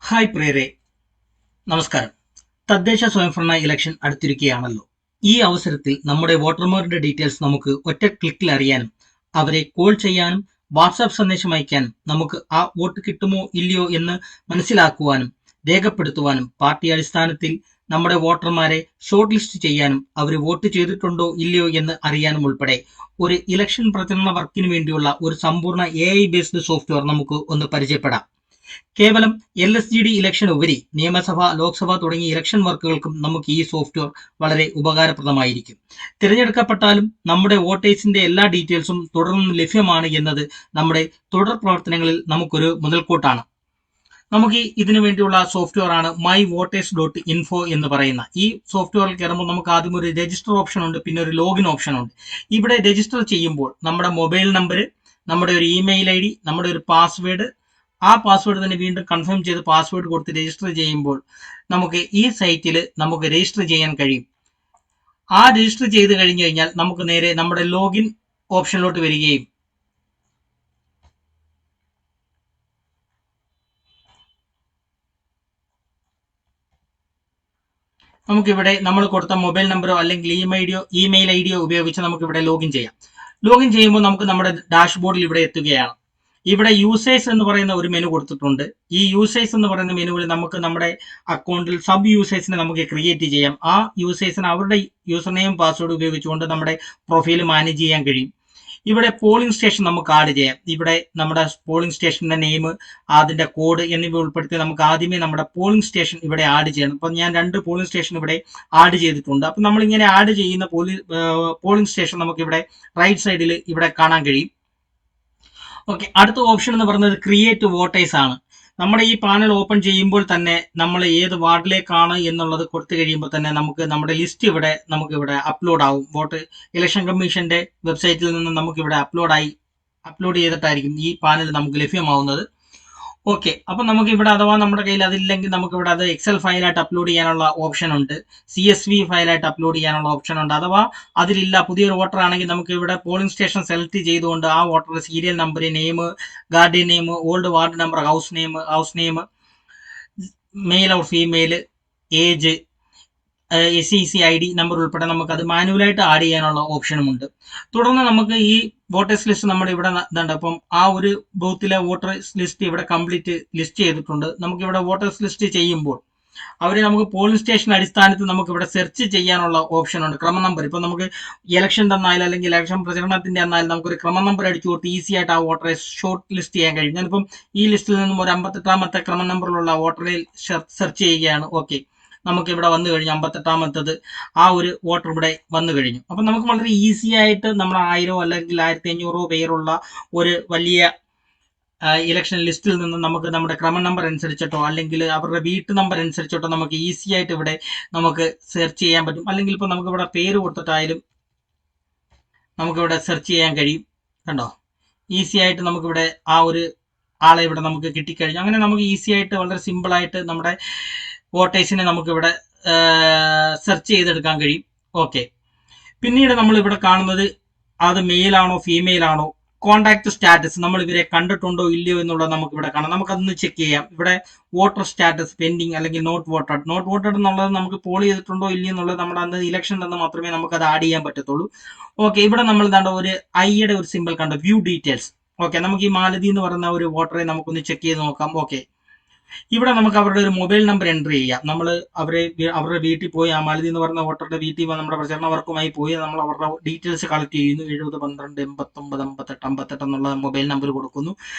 Hi പ്രിയരെ, നമസ്കാരം. തദ്ദേശ സ്വയംഭരണ ഇലക്ഷൻ അടുത്തിരിക്കുകയാണല്ലോ. ഈ അവസരത്തിൽ നമ്മുടെ വോട്ടർമാരുടെ ഡീറ്റെയിൽസ് നമുക്ക് ഒറ്റ ക്ലിക്കിൽ അറിയാനും അവരെ കോൾ ചെയ്യാനും വാട്സാപ്പ് സന്ദേശം അയക്കാനും നമുക്ക് ആ വോട്ട് കിട്ടുമോ ഇല്ലയോ എന്ന് മനസ്സിലാക്കുവാനും രേഖപ്പെടുത്തുവാനും പാർട്ടി അടിസ്ഥാനത്തിൽ നമ്മുടെ വോട്ടർമാരെ ഷോർട്ട് ലിസ്റ്റ് ചെയ്യാനും അവർ വോട്ട് ചെയ്തിട്ടുണ്ടോ ഇല്ലയോ എന്ന് അറിയാനും ഉൾപ്പെടെ ഒരു ഇലക്ഷൻ പ്രചരണ വർക്കിന് വേണ്ടിയുള്ള ഒരു സമ്പൂർണ്ണ AI ബേസ്ഡ് സോഫ്റ്റ്വെയർ നമുക്ക് ഒന്ന് പരിചയപ്പെടാം. കേവലം LSGD ഇലക്ഷൻ ഉപരി നിയമസഭ, ലോക്സഭ തുടങ്ങിയ ഇലക്ഷൻ വർക്കുകൾക്കും നമുക്ക് ഈ സോഫ്റ്റ്വെയർ വളരെ ഉപകാരപ്രദമായിരിക്കും. തിരഞ്ഞെടുക്കപ്പെട്ടാലും നമ്മുടെ വോട്ടേഴ്സിന്റെ എല്ലാ ഡീറ്റെയിൽസും തുടർന്നും ലഭ്യമാണ് എന്നത് നമ്മുടെ തുടർ പ്രവർത്തനങ്ങളിൽ നമുക്കൊരു മുതൽക്കൂട്ടാണ്. നമുക്ക് ഇതിനു വേണ്ടിയുള്ള സോഫ്റ്റ്വെയർ ആണ് myvoters.info എന്ന് പറയുന്ന ഈ സോഫ്റ്റ്വെയറിൽ കയറുമ്പോൾ നമുക്ക് ആദ്യം ഒരു രജിസ്റ്റർ ഓപ്ഷൻ ഉണ്ട്, പിന്നെ ഒരു ലോഗിൻ ഓപ്ഷൻ ഉണ്ട്. ഇവിടെ രജിസ്റ്റർ ചെയ്യുമ്പോൾ നമ്മുടെ മൊബൈൽ നമ്പർ, നമ്മുടെ ഒരു ഇമെയിൽ ID, നമ്മുടെ ഒരു പാസ്വേഡ്, ആ പാസ്വേഡ് തന്നെ വീണ്ടും കൺഫേം ചെയ്ത് പാസ്വേഡ് കൊടുത്ത് രജിസ്റ്റർ ചെയ്യുമ്പോൾ നമുക്ക് ഈ സൈറ്റിൽ നമുക്ക് രജിസ്റ്റർ ചെയ്യാൻ കഴിയും. ആ രജിസ്റ്റർ ചെയ്ത് കഴിഞ്ഞു കഴിഞ്ഞാൽ നമുക്ക് നേരെ നമ്മുടെ ലോഗിൻ ഓപ്ഷനിലോട്ട് വരികയും നമുക്കിവിടെ നമ്മൾ കൊടുത്ത മൊബൈൽ നമ്പറോ അല്ലെങ്കിൽ ഇമെയിൽ ഐഡിയോ ഉപയോഗിച്ച് നമുക്കിവിടെ ലോഗിൻ ചെയ്യാം. ലോഗിൻ ചെയ്യുമ്പോൾ നമുക്ക് നമ്മുടെ ഡാഷ്ബോർഡിൽ ഇവിടെ എത്തുകയാണ്. ഇവിടെ യൂസേഴ്സ് എന്ന് പറയുന്ന ഒരു മെനു കൊടുത്തിട്ടുണ്ട്. ഈ യൂസേഴ്സ് എന്ന് പറയുന്ന മെനുവിൽ നമുക്ക് നമ്മുടെ അക്കൗണ്ടിൽ സബ് യൂസേഴ്സിനെ നമുക്ക് ക്രിയേറ്റ് ചെയ്യാം. ആ യൂസേഴ്സിന് അവരുടെ യൂസർ നെയിം പാസ്വേഡ് ഉപയോഗിച്ചുകൊണ്ട് നമ്മുടെ പ്രൊഫൈൽ മാനേജ് ചെയ്യാൻ കഴിയും. ഇവിടെ പോളിംഗ് സ്റ്റേഷൻ നമുക്ക് ആഡ് ചെയ്യാം. ഇവിടെ നമ്മുടെ പോളിംഗ് സ്റ്റേഷന്റെ നെയിം, അതിന്റെ കോഡ് എന്നിവ ഉൾപ്പെടുത്തി നമുക്ക് ആദ്യമേ നമ്മുടെ പോളിംഗ് സ്റ്റേഷൻ ഇവിടെ ആഡ് ചെയ്യണം. അപ്പൊ ഞാൻ 2 പോളിംഗ് സ്റ്റേഷൻ ഇവിടെ ആഡ് ചെയ്തിട്ടുണ്ട്. അപ്പൊ നമ്മൾ ഇങ്ങനെ ആഡ് ചെയ്യുന്ന പോളിംഗ് സ്റ്റേഷൻ നമുക്ക് ഇവിടെ റൈറ്റ് സൈഡിൽ ഇവിടെ കാണാൻ കഴിയും. ഓക്കെ, അടുത്ത ഓപ്ഷൻ എന്ന് പറയുന്നത് ക്രിയേറ്റ് വോട്ടേഴ്സ് ആണ്. നമ്മുടെ ഈ പാനൽ ഓപ്പൺ ചെയ്യുമ്പോൾ തന്നെ നമ്മൾ ഏത് വാർഡിലേക്കാണ് എന്നുള്ളത് കൊടുത്തു കഴിയുമ്പോൾ തന്നെ നമുക്ക് നമ്മുടെ ലിസ്റ്റ് ഇവിടെ അപ്ലോഡ് ആവും. ഇലക്ഷൻ കമ്മീഷന്റെ വെബ്സൈറ്റിൽ നിന്ന് നമുക്ക് ഇവിടെ അപ്ലോഡ് ചെയ്തിട്ടായിരിക്കും ഈ പാനൽ നമുക്ക് ലഭ്യമാവുന്നത്. ഓക്കെ, അപ്പൊ നമുക്ക് ഇവിടെ അഥവാ നമ്മുടെ കയ്യിൽ അതില്ലെങ്കിൽ നമുക്ക് ഇവിടെ അത് എക്സൽ ഫയലായിട്ട് അപ്ലോഡ് ചെയ്യാനുള്ള ഓപ്ഷൻ ഉണ്ട്, CSV ഫയലായിട്ട് അപ്ലോഡ് ചെയ്യാനുള്ള ഓപ്ഷൻ ഉണ്ട്. അഥവാ അതിലില്ല, പുതിയൊരു വോട്ടർ ആണെങ്കിൽ നമുക്ക് ഇവിടെ പോളിംഗ് സ്റ്റേഷൻ സെലക്ട് ചെയ്തുകൊണ്ട് ആ വോട്ടറുടെ serial number, name, guardian name, old ward number, house name, male or female, age, SEC ID number ഉൾപ്പെടെ നമുക്ക് അത് മാനുവലായിട്ട് ആഡ് ചെയ്യാനുള്ള ഓപ്ഷനും ഉണ്ട്. തുടർന്ന് നമുക്ക് ഈ വോട്ടേഴ്സ് ലിസ്റ്റ് നമ്മുടെ ഇവിടെ ഇതുണ്ട്. അപ്പം ആ ഒരു ബൂത്തിലെ വോട്ടേഴ്സ് ലിസ്റ്റ് ഇവിടെ കംപ്ലീറ്റ് ലിസ്റ്റ് ചെയ്തിട്ടുണ്ട്. നമുക്ക് ഇവിടെ വോട്ടേഴ്സ് ലിസ്റ്റ് ചെയ്യുമ്പോൾ അവരെ നമുക്ക് പോളിംഗ് സ്റ്റേഷൻ അടിസ്ഥാനത്തിൽ നമുക്ക് ഇവിടെ സെർച്ച് ചെയ്യാനുള്ള ഓപ്ഷൻ ഉണ്ട്. ക്രമ നമ്പർ, ഇപ്പൊ നമുക്ക് ഇലക്ഷൻ്റെ എന്നായാലും അല്ലെങ്കിൽ ഇലക്ഷൻ പ്രചരണത്തിന്റെ എന്നായാലും നമുക്കൊരു ക്രമ നമ്പർ അടിച്ചു കൊടുത്ത് ഈസി ആയിട്ട് ആ വോട്ടറെ ഷോർട്ട് ലിസ്റ്റ് ചെയ്യാൻ കഴിയും. ഞാനിപ്പം ഈ ലിസ്റ്റിൽ നിന്നും ഒരു 58ാമത്തെ ക്രമ നമ്പറിലുള്ള വോട്ടറെ സെർച്ച് ചെയ്യുകയാണ്. ഓക്കെ, നമുക്ക് ഇവിടെ വന്നു കഴിഞ്ഞു 58ാമത്തത് ആ ഒരു വോട്ടർ ഇവിടെ വന്നു കഴിഞ്ഞു. അപ്പൊ നമുക്ക് വളരെ ഈസി ആയിട്ട് നമ്മൾ 1000 അല്ലെങ്കിൽ 1500 പേരുള്ള ഒരു വലിയ ഇലക്ഷൻ ലിസ്റ്റിൽ നിന്ന് നമുക്ക് നമ്മുടെ ക്രമ നമ്പർ അനുസരിച്ചിട്ടോ അല്ലെങ്കിൽ അവരുടെ വീട്ടു നമ്പർ അനുസരിച്ചിട്ടോ നമുക്ക് ഈസി ആയിട്ട് ഇവിടെ നമുക്ക് സെർച്ച് ചെയ്യാൻ പറ്റും. അല്ലെങ്കിൽ ഇപ്പൊ നമുക്ക് ഇവിടെ പേര് കൊടുത്തിട്ടായാലും നമുക്കിവിടെ സെർച്ച് ചെയ്യാൻ കഴിയും. കണ്ടോ, ഈസി ആയിട്ട് നമുക്കിവിടെ ആ ഒരു ആളെ ഇവിടെ നമുക്ക് കിട്ടിക്കഴിഞ്ഞു. അങ്ങനെ നമുക്ക് ഈസി ആയിട്ട് വളരെ സിമ്പിൾ ആയിട്ട് നമ്മുടെ വോട്ടേഴ്സിനെ നമുക്കിവിടെ സെർച്ച് ചെയ്തെടുക്കാൻ കഴിയും. ഓക്കെ, പിന്നീട് നമ്മൾ ഇവിടെ കാണുന്നത് അത് മെയിൽ ആണോ ഫീമെയിൽ ആണോ, കോണ്ടാക്ട് സ്റ്റാറ്റസ്, നമ്മൾ ഇവരെ കണ്ടിട്ടുണ്ടോ ഇല്ലയോ എന്നുള്ളത് നമുക്ക് ഇവിടെ കാണാം. നമുക്കതൊന്ന് ചെക്ക് ചെയ്യാം. ഇവിടെ വോട്ടർ സ്റ്റാറ്റസ് പെൻഡിങ് അല്ലെങ്കിൽ നോട്ട് വോട്ടഡ് എന്നുള്ളത് നമുക്ക് പോൾ ചെയ്തിട്ടുണ്ടോ ഇല്ലയോ എന്നുള്ളത് നമ്മുടെ അന്ന് ഇലക്ഷൻ തന്നെ മാത്രമേ നമുക്ക് അത് ആഡ് ചെയ്യാൻ പറ്റത്തുള്ളൂ. ഓക്കെ, ഇവിടെ നമ്മൾ കണ്ട ഒരു ഐയുടെ ഒരു സിമ്പിൾ കണ്ടോ, വ്യൂ ഡീറ്റെയിൽസ്. ഓക്കെ, നമുക്ക് ഈ മാലതി എന്ന് പറയുന്ന ഒരു വോട്ടറെ നമുക്കൊന്ന് ചെക്ക് ചെയ്ത് നോക്കാം. ഓക്കെ, ഇവിടെ നമുക്ക് അവരുടെ ഒരു മൊബൈൽ നമ്പർ എൻ്റർ ചെയ്യാം. നമ്മൾ അവരുടെ വീട്ടിൽ പോയി, ആ മാലതി എന്ന് പറയുന്ന വോട്ടറുടെ വീട്ടിൽ നമ്മുടെ പ്രചരണ വർക്കുമായി പോയി നമ്മൾ അവരുടെ ഡീറ്റെയിൽസ് കളക്ട് ചെയ്യുന്നു. 70 12 89 58 58 എന്നുള്ള മൊബൈൽ നമ്പർ കൊടുക്കുന്നു.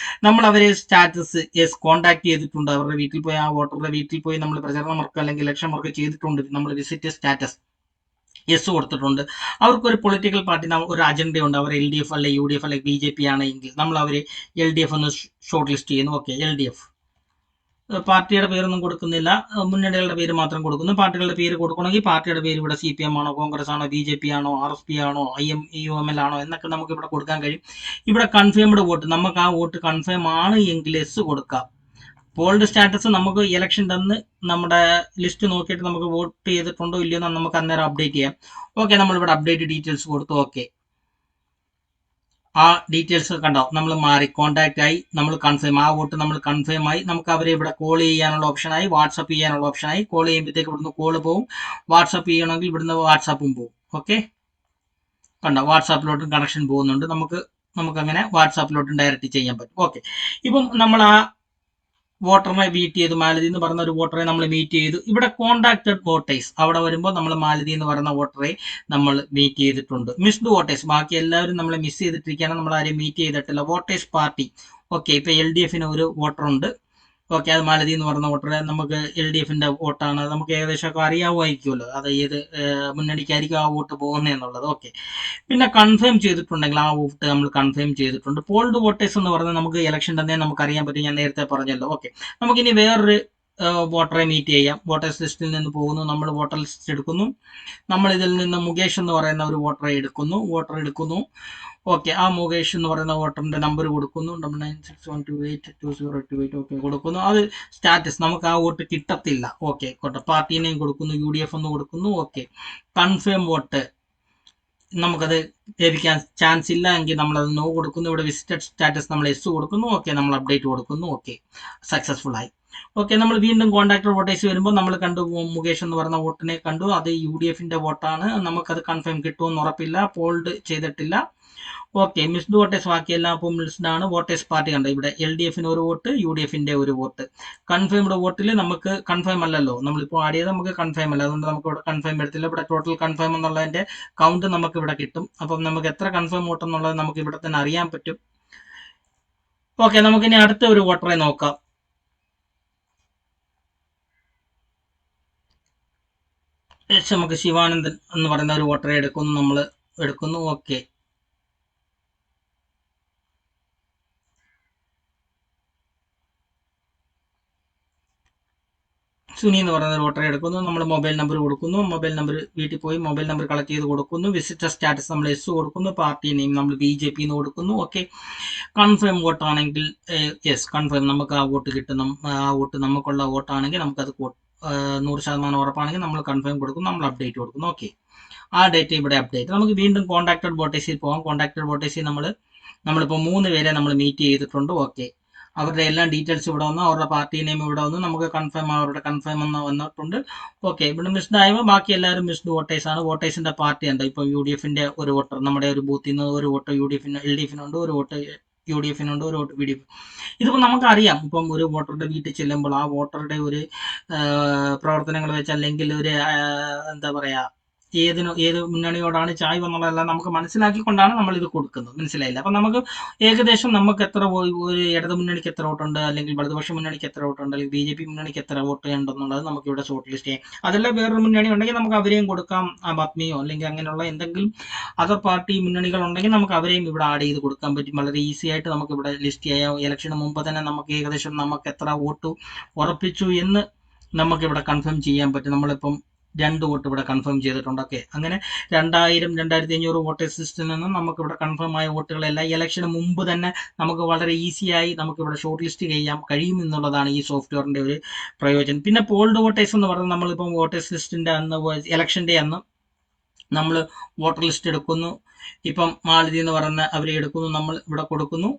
നമ്മൾ അവരെ സ്റ്റാറ്റസ് കോൺടാക്ട് ചെയ്തിട്ടുണ്ട്, അവരുടെ വീട്ടിൽ പോയി, ആ വോട്ടറുടെ വീട്ടിൽ പോയി നമ്മൾ പ്രചരണ വർക്ക് അല്ലെങ്കിൽ ഇലക്ഷൻ വർക്ക് ചെയ്തിട്ടുണ്ട്, നമ്മൾ വിസിറ്റ് സ്റ്റാറ്റസ് കൊടുത്തിട്ടുണ്ട്. അവർക്കൊരു പൊളിറ്റിക്കൽ പാർട്ടി ഒരു അജണ്ടയുണ്ട്, അവർ LDF അല്ലെങ്കിൽ UDF അല്ലെങ്കിൽ BJP ആണെങ്കിൽ നമ്മൾ അവരെ LDF എന്ന് ഷോർട്ട് ലിസ്റ്റ് ചെയ്യുന്നു. ഓക്കെ, LDF പാർട്ടിയുടെ പേരൊന്നും കൊടുക്കുന്നില്ല, മുന്നണികളുടെ പേര് മാത്രം കൊടുക്കുന്നു. പാർട്ടികളുടെ പേര് കൊടുക്കണമെങ്കിൽ പാർട്ടിയുടെ പേര് ഇവിടെ CPM ആണോ, കോൺഗ്രസ് ആണോ, BJP ആണോ, RSP ആണോ, IMEUML ആണോ എന്നൊക്കെ നമുക്ക് ഇവിടെ കൊടുക്കാൻ കഴിയും. ഇവിടെ കൺഫേംഡ് വോട്ട്, നമുക്ക് ആ വോട്ട് കൺഫേം ആണ് എങ്കിൽ S കൊടുക്കാം. പോൾഡ് സ്റ്റാറ്റസ് നമുക്ക് ഇലക്ഷൻ തന്ന് നമ്മുടെ ലിസ്റ്റ് നോക്കിയിട്ട് നമുക്ക് വോട്ട് ചെയ്തിട്ടുണ്ടോ ഇല്ലയോ എന്ന് നമുക്ക് അന്നേരം അപ്ഡേറ്റ് ചെയ്യാം. ഓക്കെ, നമ്മളിവിടെ അപ്ഡേറ്റ് ഡീറ്റെയിൽസ് കൊടുത്തു. ഓക്കെ, ആ ഡീറ്റെയിൽസ് കണ്ടോ, നമ്മൾ മാറി കോൺടാക്ട് ആയി, നമ്മൾ കൺഫേം, ആ വോട്ട് നമ്മൾ കൺഫേം ആയി. നമുക്ക് അവരെ ഇവിടെ കോൾ ചെയ്യാനുള്ള ഓപ്ഷനായി, വാട്സപ്പ് ചെയ്യാനുള്ള ഓപ്ഷനായി. കോൾ ചെയ്യുമ്പോഴത്തേക്ക് ഇവിടുന്ന് കോൾ പോകും, വാട്സപ്പ് ചെയ്യണമെങ്കിൽ ഇവിടുന്ന് വാട്സപ്പും പോകും. ഓക്കെ, കണ്ടോ വാട്സാപ്പിലോട്ടും കണക്ഷൻ പോകുന്നുണ്ട്. നമുക്ക് അങ്ങനെ വാട്സാപ്പിലോട്ടും ഡയറക്റ്റ് ചെയ്യാൻ പറ്റും. ഓക്കെ, ഇപ്പം നമ്മൾ ആ വോട്ടറിനെ മീറ്റ് ചെയ്തു, മാലതി എന്ന് പറഞ്ഞ ഒരു വോട്ടറെ നമ്മൾ മീറ്റ് ചെയ്തു. ഇവിടെ കോൺടാക്റ്റഡ് വോട്ടേഴ്സ് അവിടെ വരുമ്പോൾ നമ്മൾ മാലതി എന്ന് പറയുന്ന വോട്ടറെ നമ്മൾ മീറ്റ് ചെയ്തിട്ടുണ്ട്. മിസ്ഡ് വോട്ടേഴ്സ്, ബാക്കി എല്ലാവരും നമ്മളെ മിസ് ചെയ്തിട്ടിരിക്കുകയാണ്, നമ്മൾ ആരെയും മീറ്റ് ചെയ്തിട്ടില്ല. വോട്ടേഴ്സ് പാർട്ടി, ഓക്കെ, ഇപ്പൊ LDF ഒരു വോട്ടർ ഉണ്ട്. ഓക്കെ, അത് മാലതി എന്ന് പറഞ്ഞ വോട്ടറെ നമുക്ക് LDF വോട്ടാണ്, നമുക്ക് ഏകദേശമൊക്കെ അറിയാവുമായിരിക്കുമല്ലോ അത് ഏത് മുന്നണിക്കായിരിക്കും ആ വോട്ട് പോകുന്നതെന്നുള്ളത്. ഓക്കെ, പിന്നെ കൺഫേം ചെയ്തിട്ടുണ്ടെങ്കിൽ ആ വോട്ട് നമ്മൾ കൺഫേം ചെയ്തിട്ടുണ്ട്. പോൾഡ് വോട്ടേഴ്സ് എന്ന് പറഞ്ഞാൽ നമുക്ക് ഇലക്ഷൻ തന്നെ നമുക്ക് അറിയാൻ പറ്റും, ഞാൻ നേരത്തെ പറഞ്ഞല്ലോ. ഓക്കെ, നമുക്കിനി വേറൊരു വോട്ടറെ മീറ്റ് ചെയ്യാം. വോട്ടേഴ്സ് ലിസ്റ്റിൽ നിന്ന് പോകുന്നു, നമ്മൾ വോട്ടർ ലിസ്റ്റ് എടുക്കുന്നു. നമ്മൾ ഇതിൽ നിന്ന് മുകേഷ് എന്ന് പറയുന്ന ഒരു വോട്ടർ എടുക്കുന്നു. ഓക്കെ, ആ മുകേഷ് എന്ന് പറയുന്ന വോട്ടറിന്റെ നമ്പർ കൊടുക്കുന്നു, 9961282028. ഓക്കെ, കൊടുക്കുന്നു. അത് സ്റ്റാറ്റസ്, നമുക്ക് ആ വോട്ട് കിട്ടത്തില്ല. ഓക്കെ, പാർട്ടി നെയിം കൊടുക്കുന്നു, UDF എന്ന് കൊടുക്കുന്നു. ഓക്കെ, കൺഫേം വോട്ട് നമുക്കത് ലഭിക്കാൻ ചാൻസ് ഇല്ല എങ്കിൽ നമ്മളത് നോ കൊടുക്കുന്നു. ഇവിടെ വിസിറ്റഡ് സ്റ്റാറ്റസ് നമ്മൾ S കൊടുക്കുന്നു. ഓക്കെ, നമ്മൾ അപ്ഡേറ്റ് കൊടുക്കുന്നു. ഓക്കെ, സക്സസ്ഫുൾ ആയി. ഓക്കെ, നമ്മൾ വീണ്ടും കോൺടാക്ടർ വോട്ടേഴ്സ് വരുമ്പോൾ നമ്മൾ കണ്ടു, മുകേഷ് എന്ന് പറഞ്ഞ വോട്ടിനെ കണ്ടു, അത് UDF വോട്ടാണ്, നമുക്കത് കൺഫേം കിട്ടുമെന്ന് ഉറപ്പില്ല, പോൾഡ് ചെയ്തിട്ടില്ല. ഓക്കെ, മിസ്ഡ് വോട്ടേഴ്സ് ബാക്കിയെല്ലാം അപ്പോൾ മിസ്ഡ് ആണ്. വോട്ടേഴ്സ് പാർട്ടി കണ്ടോ, ഇവിടെ LDF ഒരു വോട്ട്, UDF ഒരു വോട്ട്. കൺഫേംഡ് വോട്ടിൽ നമുക്ക് കൺഫേം അല്ലല്ലോ, നമ്മളിപ്പോൾ ആഡ് ചെയ്ത് നമുക്ക് കൺഫേം അല്ല, അതുകൊണ്ട് നമുക്ക് ഇവിടെ കൺഫേം എടുത്തില്ല. ഇവിടെ ടോട്ടൽ കൺഫേം എന്നുള്ളതിന്റെ കൗണ്ട് നമുക്ക് ഇവിടെ കിട്ടും. അപ്പം നമുക്ക് എത്ര കൺഫേം വോട്ട് എന്നുള്ളത് നമുക്ക് ഇവിടെ തന്നെ അറിയാൻ പറ്റും. ഓക്കെ, നമുക്കിനി അടുത്ത ഒരു വോട്ടറെ നോക്കാം. നമുക്ക് ശിവാനന്ദൻ എന്ന് പറയുന്ന ഒരു വോട്ടറെ നമ്മൾ എടുക്കുന്നു. ഓക്കെ, സുനി എന്ന് പറയുന്ന ഒരു വോട്ടറെ എടുക്കുന്നു, നമ്മൾ മൊബൈൽ നമ്പർ കൊടുക്കുന്നു. മൊബൈൽ നമ്പർ വീട്ടിൽ പോയി മൊബൈൽ നമ്പർ കളക്ട് ചെയ്ത് കൊടുക്കുന്നു. വിസിറ്റർ സ്റ്റാറ്റസ് നമ്മൾ S കൊടുക്കുന്നു. പാർട്ടി നെയിം നമ്മൾ BJP എന്ന് കൊടുക്കുന്നു. ഓക്കെ, കൺഫേം വോട്ട് ആണെങ്കിൽ യെസ് കൺഫേം, നമുക്ക് ആ വോട്ട് കിട്ടും. ആ വോട്ട് നമുക്കുള്ള വോട്ടാണെങ്കിൽ നമുക്കത് 100% ഉറപ്പാണെങ്കിൽ നമ്മൾ കൺഫേം കൊടുക്കും, നമ്മൾ അപ്ഡേറ്റ് കൊടുക്കുന്നു. ഓക്കെ, ആ ഡേറ്റ് ഇവിടെ അപ്ഡേറ്റ്. നമുക്ക് വീണ്ടും കോൺടാക്റ്റഡ് വോട്ടേഴ്സിൽ പോകാം. കോൺടാക്റ്റഡ് വോട്ടേഴ്സിൽ നമ്മളിപ്പോൾ 3 പേരെ നമ്മൾ മീറ്റ് ചെയ്തിട്ടുണ്ട്. ഓക്കെ, അവരുടെ എല്ലാ ഡീറ്റെയിൽസ് ഇവിടെ വന്നു, അവരുടെ പാർട്ടി നെയിം ഇവിടെ വന്നു, നമുക്ക് കൺഫേം അവരുടെ കൺഫേം എന്ന് വന്നിട്ടുണ്ട്. ഓക്കെ, ഇവിടെ മിസ്ഡ് ആയപ്പോൾ ബാക്കി എല്ലാവരും മിസ്ഡ് വോട്ടേഴ്സ് ആണ്. വോട്ടേഴ്സിന്റെ പാർട്ടി ഉണ്ട്. ഇപ്പോൾ UDF ഒരു വോട്ടർ, നമ്മുടെ ഒരു ബൂത്തിൽ നിന്ന് ഒരു വോട്ട് LDF ഒരു വോട്ട് UDF ഒരു വോട്ട് BDF. ഇതിപ്പോൾ നമുക്കറിയാം, ഇപ്പം ഒരു വോട്ടറുടെ വീട്ടിൽ ചെല്ലുമ്പോൾ ആ വോട്ടറുടെ ഒരു പ്രവർത്തനങ്ങൾ വെച്ച്, അല്ലെങ്കിൽ ഒരു എന്താ പറയാ, ഏത് മുന്നണിയോടാണ് ചായ്വ് എന്നുള്ളതെല്ലാം നമുക്ക് മനസ്സിലാക്കിക്കൊണ്ടാണ് നമ്മൾ ഇത് കൊടുക്കുന്നത്. മനസ്സിലായില്ല? അപ്പൊ നമുക്ക് ഏകദേശം നമുക്ക് എത്ര ഒരു ഇടത് മുന്നണിക്ക് എത്ര വോട്ടുണ്ട്, അല്ലെങ്കിൽ വലതുപക്ഷ മുന്നണിക്ക് എത്ര വോട്ടുണ്ട്, അല്ലെങ്കിൽ BJP മുന്നണിക്ക് എത്ര വോട്ട് ഉണ്ടെന്നുള്ളത് നമുക്ക് ഇവിടെ ഷോർട്ട് ലിസ്റ്റ് ചെയ്യാം. അതല്ല വേറൊരു മുന്നണി ഉണ്ടെങ്കിൽ നമുക്ക് അവരെയും കൊടുക്കാം, ആം ആദ്മിയോ അല്ലെങ്കിൽ അങ്ങനെയുള്ള എന്തെങ്കിലും അതർ പാർട്ടി മുന്നണികൾ ഉണ്ടെങ്കിൽ നമുക്ക് അവരെയും ഇവിടെ ആഡ് ചെയ്ത് കൊടുക്കാൻ പറ്റും. വളരെ ഈസി ആയിട്ട് നമുക്ക് ഇവിടെ ലിസ്റ്റ് ചെയ്യാം. ഇലക്ഷന് മുമ്പ് തന്നെ നമുക്ക് ഏകദേശം നമുക്ക് എത്ര വോട്ട് ഉറപ്പിച്ചു എന്ന് നമുക്ക് ഇവിടെ കൺഫേം ചെയ്യാൻ പറ്റും. നമ്മളിപ്പം 2 വോട്ട് ഇവിടെ കൺഫേം ചെയ്തിട്ടുണ്ട്. ഓക്കെ, അങ്ങനെ 2000-2500 വോട്ടേഴ്സ് ലിസ്റ്റിൽ നിന്നും നമുക്ക് ഇവിടെ കൺഫേം ആയ വോട്ടുകളെല്ലാം ഇലക്ഷന് മുമ്പ് തന്നെ നമുക്ക് വളരെ ഈസിയായി നമുക്ക് ഇവിടെ ഷോർട്ട് ലിസ്റ്റ് ചെയ്യാൻ കഴിയും എന്നുള്ളതാണ് ഈ സോഫ്റ്റ്വെയറിന്റെ ഒരു പ്രയോജനം. പിന്നെ പോൾഡ് വോട്ടേഴ്സ് എന്ന് പറഞ്ഞാൽ നമ്മളിപ്പം വോട്ടേഴ്സ് ലിസ്റ്റിന്റെ അന്ന് ഇലക്ഷന്റെ അന്ന് നമ്മൾ വോട്ടർ ലിസ്റ്റ് എടുക്കുന്നു. ഇപ്പം മാലതി എന്ന് പറഞ്ഞ അവരെ എടുക്കുന്നു, നമ്മൾ ഇവിടെ കൊടുക്കുന്നു.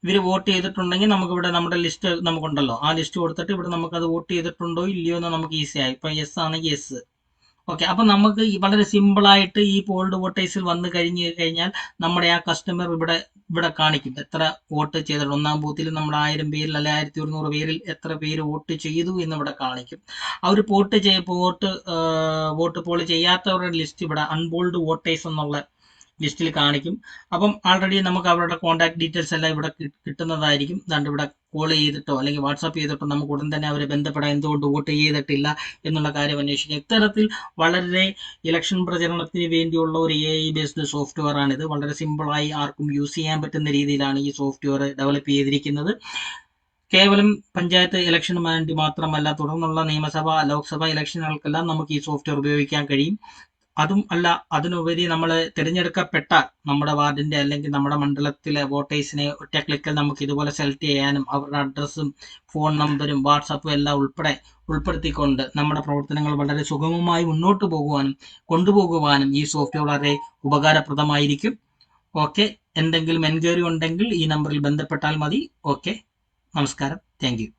ഇവർ വോട്ട് ചെയ്തിട്ടുണ്ടെങ്കിൽ നമുക്ക് ഇവിടെ നമ്മുടെ ലിസ്റ്റ് നമുക്കുണ്ടല്ലോ, ആ ലിസ്റ്റ് കൊടുത്തിട്ട് ഇവിടെ നമുക്കത് വോട്ട് ചെയ്തിട്ടുണ്ടോ ഇല്ലയോ എന്ന് നമുക്ക് ഈസി ആയി. ഇപ്പൊ യെസ് ആണെങ്കിൽ യെസ്. ഓക്കെ, അപ്പൊ നമുക്ക് വളരെ സിമ്പിൾ ആയിട്ട് ഈ പോൾഡ് വോട്ടേഴ്സിൽ വന്നു കഴിഞ്ഞാൽ നമ്മുടെ ആ കസ്റ്റമർ ഇവിടെ കാണിക്കും എത്ര വോട്ട് ചെയ്തിട്ടുണ്ട്. 1-ാം ബൂത്തിൽ നമ്മൾ 1000 പേരിൽ അല്ലെ 1100 പേരിൽ എത്ര പേര് വോട്ട് ചെയ്തു എന്ന് ഇവിടെ കാണിക്കും. അവർ വോട്ട് പോൾ ചെയ്യാത്തവരുടെ ലിസ്റ്റ് ഇവിടെ അൺപോൾഡ് വോട്ടേഴ്സ് എന്നുള്ള ലിസ്റ്റിൽ കാണിക്കും. അപ്പം ആൾറെഡി നമുക്ക് അവരുടെ കോൺടാക്ട് ഡീറ്റെയിൽസ് എല്ലാം ഇവിടെ കിട്ടുന്നതായിരിക്കും. അതുകൊണ്ട് ഇവിടെ കോൾ ചെയ്തിട്ടോ അല്ലെങ്കിൽ വാട്സാപ്പ് ചെയ്തിട്ടോ നമുക്ക് ഉടൻ തന്നെ അവരെ ബന്ധപ്പെടാൻ, എന്തുകൊണ്ട് വോട്ട് ചെയ്തിട്ടില്ല എന്നുള്ള കാര്യം അന്വേഷിക്കാം. ഇത്തരത്തിൽ വളരെ ഇലക്ഷൻ പ്രചരണത്തിന് വേണ്ടിയുള്ള ഒരു AI ബേസ്ഡ് സോഫ്റ്റ്വെയർ ആണിത്. വളരെ സിമ്പിളായി ആർക്കും യൂസ് ചെയ്യാൻ പറ്റുന്ന രീതിയിലാണ് ഈ സോഫ്റ്റ്വെയർ ഡെവലപ്പ് ചെയ്തിരിക്കുന്നത്. കേവലം പഞ്ചായത്ത് ഇലക്ഷന് വേണ്ടി മാത്രമല്ല, തുടർന്നുള്ള നിയമസഭ, ലോക്സഭ ഇലക്ഷനുകൾക്കെല്ലാം നമുക്ക് ഈ സോഫ്റ്റ്വെയർ ഉപയോഗിക്കാൻ കഴിയും. അതും അല്ല, അതിനുപരി നമ്മൾ തിരഞ്ഞെടുക്കപ്പെട്ട നമ്മുടെ വാർഡിന്റെ അല്ലെങ്കിൽ നമ്മുടെ മണ്ഡലത്തിലെ വോട്ടേഴ്സിനെ ഒറ്റ ക്ലിക്കിൽ നമുക്ക് ഇതുപോലെ സെലക്ട് ചെയ്യാനും അവരുടെ അഡ്രസ്സും ഫോൺ നമ്പരും വാട്സാപ്പും എല്ലാം ഉൾപ്പെടുത്തിക്കൊണ്ട് നമ്മുടെ പ്രവർത്തനങ്ങൾ വളരെ സുഗമമായി മുന്നോട്ട് കൊണ്ടുപോകുവാനും ഈ സോഫ്റ്റ്വെയർ വളരെ ഉപകാരപ്രദമായിരിക്കും. ഓക്കെ, എന്തെങ്കിലും എൻക്വയറി ഉണ്ടെങ്കിൽ ഈ നമ്പറിൽ ബന്ധപ്പെട്ടാൽ മതി. ഓക്കെ, നമസ്കാരം, താങ്ക് യു.